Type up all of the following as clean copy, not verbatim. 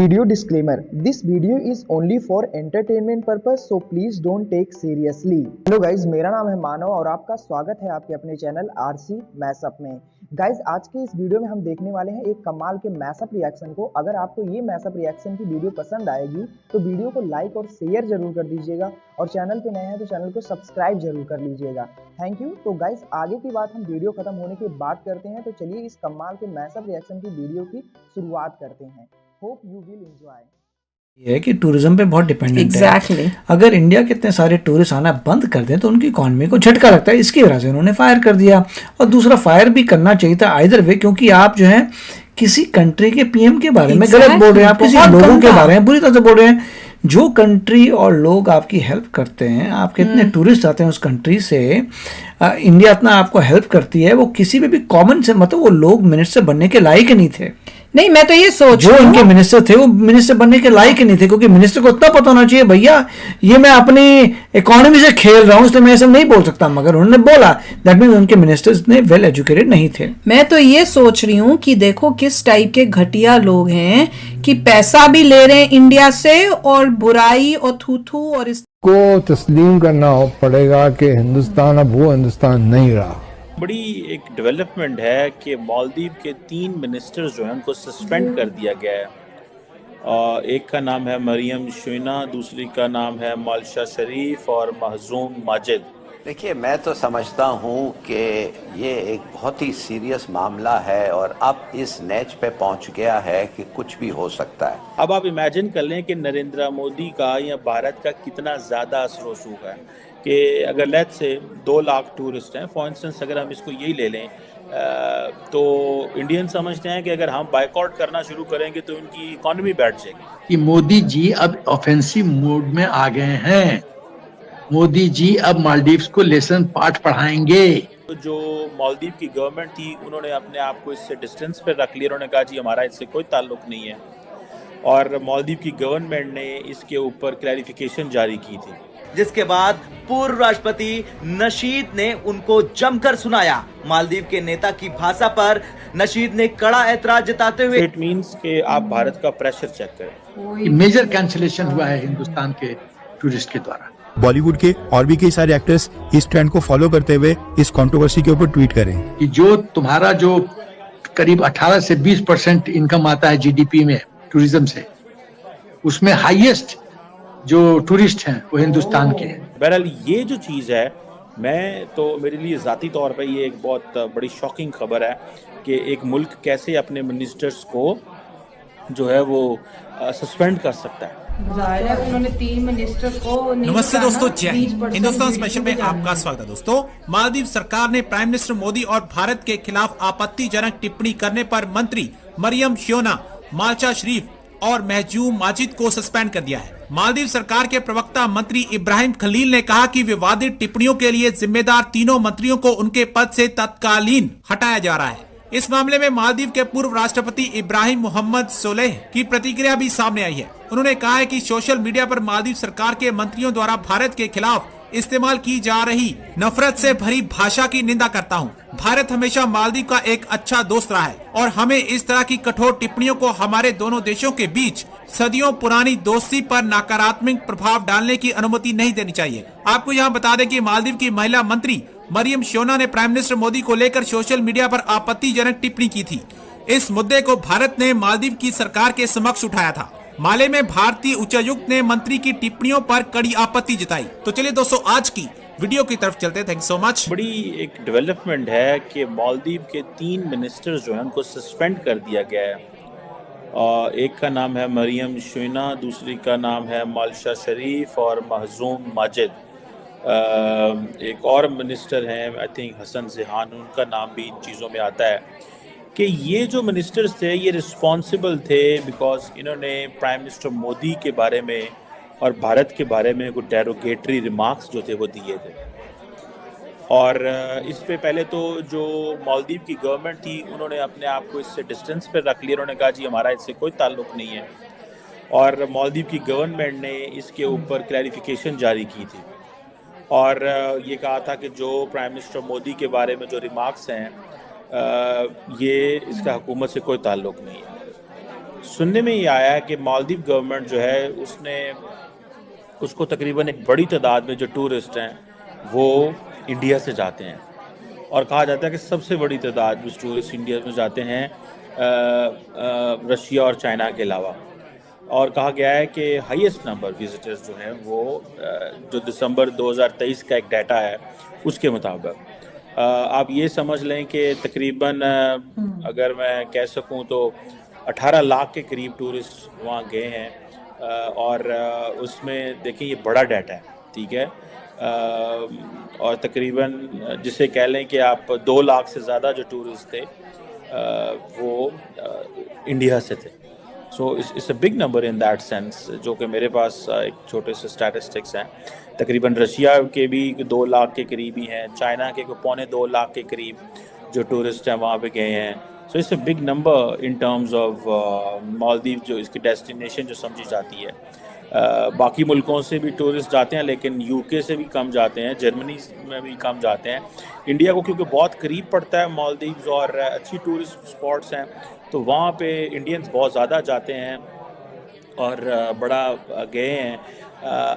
Video disclaimer: This video is only for entertainment purpose, so please don't take seriously. Hello guys, मेरा नाम है मानव और आपका स्वागत है आपके अपने चैनल आरसी मैशअप में। गाइज, आज के इस वीडियो में हम देखने वाले हैं एक कमाल के मैशअप रिएक्शन को। अगर आपको ये मैशअप रिएक्शन की वीडियो पसंद आएगी तो वीडियो को लाइक और शेयर जरूर कर दीजिएगा और चैनल पे नए हैं तो चैनल को सब्सक्राइब जरूर कर लीजिएगा। Thank you. तो गाइज, आगे की बात हम वीडियो खत्म होने के बाद करते हैं, तो चलिए इस कमाल के मैशअप रिएक्शन की वीडियो की शुरुआत करते हैं। Hope you will enjoy. ये है कि टूरिज्म पे बहुत डिपेंडेंट है। अगर इंडिया के इतने सारे टूरिस्ट आना बंद कर दें तो उनकी इकोनॉमी को झटका लगता है। इसकी वजह से उन्होंने फायर कर दिया और दूसरा फायर भी करना चाहिए था आइदर वे, क्योंकि आप जो है किसी कंट्री के पीएम के बारे में गलत बोल रहे हैं, आप किसी लोगों के बारे में बुरी तरह से बोल रहे हैं। जो कंट्री और लोग आपकी हेल्प करते हैं, आपके इतने टूरिस्ट आते हैं उस कंट्री से, इंडिया इतना आपको हेल्प करती है, वो किसी पे भी कॉमन से मतलब वो लोग मिनिस्टर बनने के लायक नहीं थे। नहीं, मैं तो ये सोच जो इनके मिनिस्टर थे वो मिनिस्टर बनने के लायक ही नहीं थे, क्योंकि मिनिस्टर को इतना पता होना चाहिए भैया ये मैं अपनी इकोनॉमी से खेल रहा हूं, इसलिए मैं ऐसा नहीं बोल सकता। मगर उन्होंने बोला, दैट मींस उनके मिनिस्टर्स इतने वेल एजुकेटेड नहीं थे। मैं तो ये सोच रही हूँ कि देखो किस टाइप के घटिया लोग हैं कि पैसा भी ले रहे हैं इंडिया से और बुराई और थू और को तस्लीम करना पड़ेगा कि हिंदुस्तान अब वो हिंदुस्तान नहीं रहा। बड़ी एक डेवलपमेंट है कि मालदीव के 3 मिनिस्टर्स जो हैं उनको सस्पेंड कर दिया गया है। और एक का नाम है मरियम शोयना, दूसरी का नाम है मालशा शरीफ और महजूम माजिद। देखिए, मैं तो समझता हूँ कि ये एक बहुत ही सीरियस मामला है और अब इस नेच पे पहुँच गया है कि कुछ भी हो सकता है। अब आप इमेजिन कर लें कि नरेंद्र मोदी का या भारत का कितना ज़्यादा असर रसूख है कि अगर लेट से 2 लाख टूरिस्ट हैं, फॉर इंस्टेंस अगर हम इसको यही ले लें तो इंडियन समझते हैं कि अगर हम बाइकआउट करना शुरू करेंगे तो उनकी इकॉनमी बैठ जाएगी। कि मोदी जी अब ऑफेंसिव मोड में आ गए हैं। मोदी जी अब मालदीव्स को लेसन पाठ पढ़ाएंगे। तो जो मालदीव की गवर्नमेंट थी उन्होंने अपने आप को इससे डिस्टेंस पे रख लिया। उन्होंने कहा जी हमारा इससे कोई ताल्लुक नहीं है, और मालदीव की गवर्नमेंट ने इसके ऊपर क्लैरिफिकेशन जारी की थी, जिसके बाद पूर्व राष्ट्रपति नशीद ने उनको जमकर सुनाया। मालदीव के नेता की भाषा पर नशीद ने कड़ा ऐतराज जताते हुए इट मींस कि आप भारत का प्रेशर चेक करें। मेजर कैंसिलेशन हुआ है हिंदुस्तान के टूरिस्ट के द्वारा। बॉलीवुड के और भी कई सारे एक्टर्स इस ट्रेंड को फॉलो करते हुए इस कंट्रोवर्सी के ऊपर ट्वीट करें कि जो तुम्हारा जो करीब 18 से 20% इनकम आता है जीडीपी में टूरिज्म से, उसमें हाईएस्ट जो टूरिस्ट हैं वो हिंदुस्तान के हैं। बहरहाल ये जो चीज़ है, मैं तो मेरे लिए ज़ाती तौर पे ये एक बहुत बड़ी शॉकिंग खबर है कि एक मुल्क कैसे अपने मिनिस्टर्स को जो है वो सस्पेंड कर सकता है। उन्होंने 3 मिनिस्टर को नमस्ते दोस्तों, जय हिंद। हिंदुस्तान स्पेशल में आपका स्वागत है। दोस्तों, मालदीव सरकार ने प्राइम मिनिस्टर मोदी और भारत के खिलाफ आपत्तिजनक टिप्पणी करने पर मंत्री मरियम शोयना, मालशा शरीफ और महजूम माजिद को सस्पेंड कर दिया है। मालदीव सरकार के प्रवक्ता मंत्री इब्राहिम खलील ने कहा कि विवादित टिप्पणियों के लिए जिम्मेदार तीनों मंत्रियों को उनके पद से तत्कालीन हटाया जा रहा है। इस मामले में मालदीव के पूर्व राष्ट्रपति इब्राहिम मोहम्मद सोलेह की प्रतिक्रिया भी सामने आई है। उन्होंने कहा है कि सोशल मीडिया पर मालदीव सरकार के मंत्रियों द्वारा भारत के खिलाफ इस्तेमाल की जा रही नफरत से भरी भाषा की निंदा करता हूं। भारत हमेशा मालदीव का एक अच्छा दोस्त रहा है और हमें इस तरह की कठोर टिप्पणियों को हमारे दोनों देशों के बीच सदियों पुरानी दोस्ती पर नकारात्मक प्रभाव डालने की अनुमति नहीं देनी चाहिए। आपको यहाँ बता दें कि मालदीव की महिला मंत्री मरियम शोयना ने प्राइम मिनिस्टर मोदी को लेकर सोशल मीडिया पर आपत्तिजनक टिप्पणी की थी। इस मुद्दे को भारत ने मालदीव की सरकार के समक्ष उठाया था। माले में भारतीय उच्चायुक्त ने मंत्री की टिप्पणियों पर कड़ी आपत्ति जताई। तो चलिए दोस्तों, आज की वीडियो की तरफ चलते हैं। Thank you so much. बड़ी एक डेवलपमेंट है कि मालदीव के 3 मिनिस्टर्स जो हैं उनको सस्पेंड कर दिया गया है। और एक का नाम है मरियम शोयना, दूसरी का नाम है मालशा शरीफ और महजूम माजिद। एक और मिनिस्टर हैं, आई थिंक हसन ज़ेहान, उनका नाम भी इन चीज़ों में आता है कि ये जो मिनिस्टर्स थे ये रिस्पॉन्सिबल थे बिकॉज इन्होंने प्राइम मिनिस्टर मोदी के बारे में और भारत के बारे में कुछ डेरोगेटरी रिमार्क्स जो थे वो दिए थे। और इस पे पहले तो जो मालदीव की गवर्नमेंट थी उन्होंने अपने आप को इससे डिस्टेंस पे रख लिया। उन्होंने कहा जी हमारा इससे कोई ताल्लुक नहीं है, और मालदीव की गवर्नमेंट ने इसके ऊपर क्लैरिफिकेशन जारी की थी और ये कहा था कि जो प्राइम मिनिस्टर मोदी के बारे में जो रिमार्क्स हैं ये इसका हुकूमत से कोई ताल्लुक नहीं है। सुनने में ये आया है कि मालदीव गवर्नमेंट जो है उसको तकरीबन एक बड़ी तादाद में जो टूरिस्ट हैं वो इंडिया से जाते हैं, और कहा जाता है कि सबसे बड़ी तादाद में टूरिस्ट इंडिया में जाते हैं रशिया और चाइना के अलावा। और कहा गया है कि हाईएस्ट नंबर विजिटर्स जो हैं वो जो दिसंबर 2023 का एक डाटा है उसके मुताबिक आप ये समझ लें कि तकरीबन अगर मैं कह सकूं तो 18 लाख के करीब टूरिस्ट वहाँ गए हैं, और उसमें देखिए ये बड़ा डाटा है, ठीक है। और तकरीबन जिसे कह लें कि आप 2 लाख से ज़्यादा जो टूरिस्ट थे वो इंडिया से थे। So it's a big number in that sense, जो कि मेरे पास एक छोटे से स्टैटिस्टिक्स हैं। तकरीबन रशिया के भी 2 लाख के करीब ही हैं, चाइना के 2.25 लाख के करीब जो टूरिस्ट हैं वहाँ पे गए हैं। So it's a big number in terms of Maldives, जो इसकी डेस्टिनेशन जो समझी जाती है। बाकी मुल्कों से भी टूरिस्ट जाते हैं, लेकिन यूके से भी कम जाते हैं, जर्मनी में भी कम जाते हैं। इंडिया को क्योंकि बहुत करीब पड़ता है मालदीव्स और अच्छी टूरिस्ट स्पॉट्स हैं, तो वहाँ पे इंडियंस बहुत ज़्यादा जाते हैं और बड़ा गए हैं।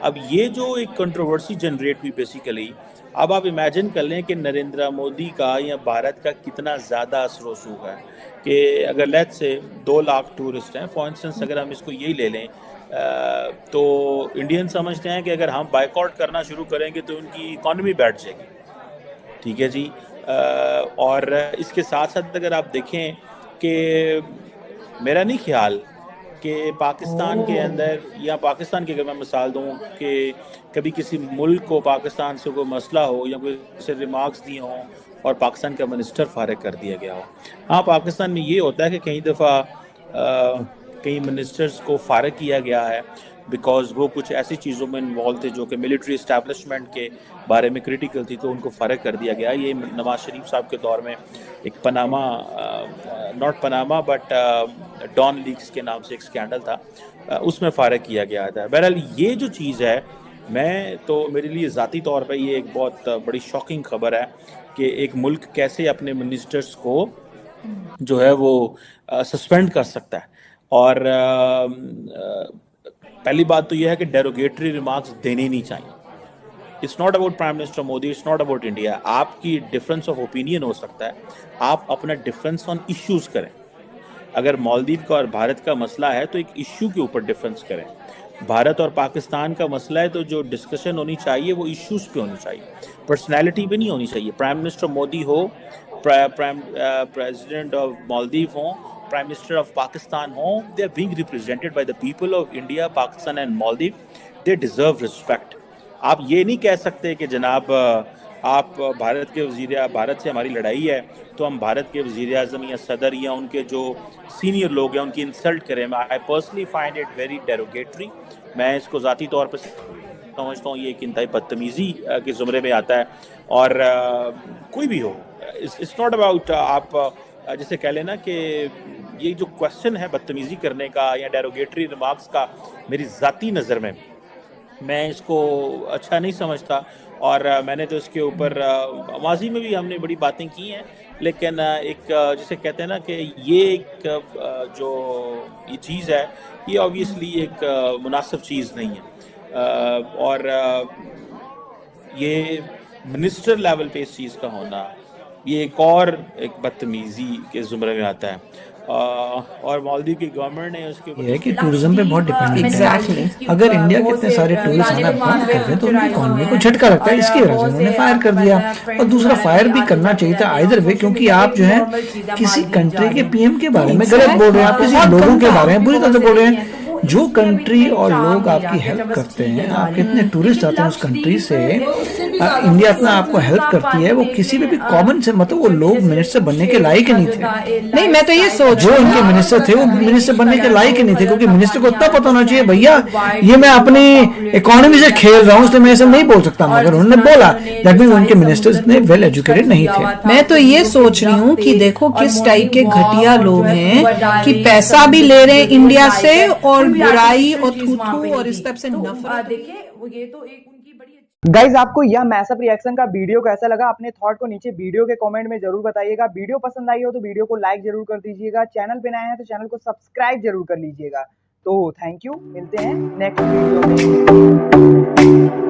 अब ये जो एक कंट्रोवर्सी जनरेट हुई बेसिकली, अब आप इमेजिन कर लें कि नरेंद्र मोदी का या भारत का कितना ज़्यादा असर रसूख है कि अगर लेट्स से 2 लाख टूरिस्ट हैं फॉर इंस्टेंस, अगर हम इसको यही ले लें तो इंडियन समझते हैं कि अगर हम बाइकआउट करना शुरू करेंगे तो उनकी इकॉनमी बैठ जाएगी, ठीक है जी। और इसके साथ साथ अगर आप देखें कि मेरा नहीं ख्याल कि पाकिस्तान के अंदर, या पाकिस्तान की अगर मैं मिसाल दूं कि कभी किसी मुल्क को पाकिस्तान से कोई मसला हो या कोई से रिमार्क्स दिए हों और पाकिस्तान का मिनिस्टर फारिग कर दिया गया हो। हाँ, पाकिस्तान में ये होता है कि कई दफ़ा कई मिनिस्टर्स को फारिग किया गया है बिकॉज वो कुछ ऐसी चीज़ों में इन्वॉल्व थे जो कि मिलिट्री इस्टेब्लिशमेंट के बारे में क्रिटिकल थी, तो उनको फारिग कर दिया गया। ये नवाज शरीफ साहब के दौर में एक Panama, not Panama but don leaks के नाम से एक स्कैंडल था, उसमें फारिग किया गया था। बहरहाल ये जो चीज़ है, मैं तो मेरे लिए ज़ाती तौर पर ये एक बहुत बड़ी शॉकिंग खबर है कि एक मुल्क कैसे अपने मिनिस्टर्स को जो है वो सस्पेंड कर सकता है। और पहली बात तो यह है कि डेरोगेटरी रिमार्क्स देने नहीं चाहिए। It's not about prime minister Modi, it's not about India. आपकी डिफरेंस ऑफ ओपिनियन हो सकता है, आप अपना डिफरेंस ऑन इश्यूज़ करें। अगर मालदीव का और भारत का मसला है तो एक इश्यू के ऊपर डिफरेंस करें। भारत और पाकिस्तान का मसला है तो जो डिस्कशन होनी चाहिए वो इश्यूज़ पे होनी चाहिए, पर्सनैलिटी पे नहीं होनी चाहिए। प्राइम मिनिस्टर मोदी हो, प्रेसिडेंट ऑफ मालदीव हो, प्राइम मिनिस्टर ऑफ पाकिस्तान हो, they are being represented by the people of India, Pakistan and Maldives. They deserve respect. आप ये नहीं कह सकते कि जनाब आप भारत के वज़ीर, भारत से हमारी लड़ाई है तो हम भारत के वज़ीर आज़म या सदर या उनके जो सीनियर लोग हैं उनकी इंसल्ट करें। I personally find it very derogatory. मैं इसको ज़ाती तौर पर समझता हूँ ये एक इंतहाई बदतमीज़ी के ज़ुमरे में आता है। और कोई भी हो, इट्स नॉट अबाउट आप जैसे कह लेना कि ये जो क्वेश्चन है बदतमीज़ी करने का या डेरोगेटरी रिमार्क्स का, मेरी ज़ाती नज़र में मैं इसको अच्छा नहीं समझता। और मैंने तो इसके ऊपर माजी में भी हमने बड़ी बातें की हैं, लेकिन एक जिसे कहते हैं ना कि ये एक जो ये चीज़ है ये ऑब्वियसली एक मुनासिब चीज़ नहीं है। और ये मिनिस्टर लेवल पे इस चीज़ का होना ये एक बदतमीज़ी के ज़ुमरे में आता है। और मालदीव की गवर्नमेंट ने उसके ये है कि टूरिज्म पे बहुत डिपेंडेंट है। अगर इंडिया के इतने सारे टूरिस्ट आना बंद कर दें तो उनकी इकॉनमी को झटका लगता है, इसकी वजह से उन्होंने फायर कर दिया। और दूसरा, फायर भी करना चाहिए था आइदर वे, क्योंकि आप जो है किसी कंट्री के पीएम के बारे में गलत बोल रहे हैं, आप किसी लोगों के बारे में बुरी तरह से बोल रहे हैं। जो कंट्री और लोग आपकी हेल्प करते हैं, आप कितने टूरिस्ट आते हैं उस कंट्री से, इंडिया इतना आपको हेल्प करती है, वो किसी भी कॉमन से मतलब वो लोग मिनिस्टर बनने के लायक नहीं थे। नहीं, मैं तो ये सोच, जो इनके मिनिस्टर थे वो मिनिस्टर बनने के लायक ही नहीं थे, क्योंकि मिनिस्टर को इतना पता होना चाहिए भैया ये मैं अपनी इकोनॉमी से खेल रहा हूँ, इसलिए मैं ऐसा नहीं बोल सकता। मगर उन्होंने बोला, दैट मींस उनके मिनिस्टर्स इतने वेल एजुकेटेड नहीं थे। मैं तो ये सोच रही हूँ कि देखो किस टाइप के घटिया लोग हैं कि पैसा भी ले रहे हैं इंडिया से और बुराई और थू-थू और इस टाइप से नफरत। देखिए ये तो एक गाइज आपको यह मैसअप रिएक्शन का वीडियो कैसा लगा, अपने थॉट को नीचे वीडियो के कमेंट में जरूर बताइएगा। वीडियो पसंद आई हो तो वीडियो को लाइक जरूर कर दीजिएगा। चैनल पे नए हैं तो चैनल को सब्सक्राइब जरूर कर लीजिएगा। तो थैंक यू, मिलते हैं नेक्स्ट वीडियो में।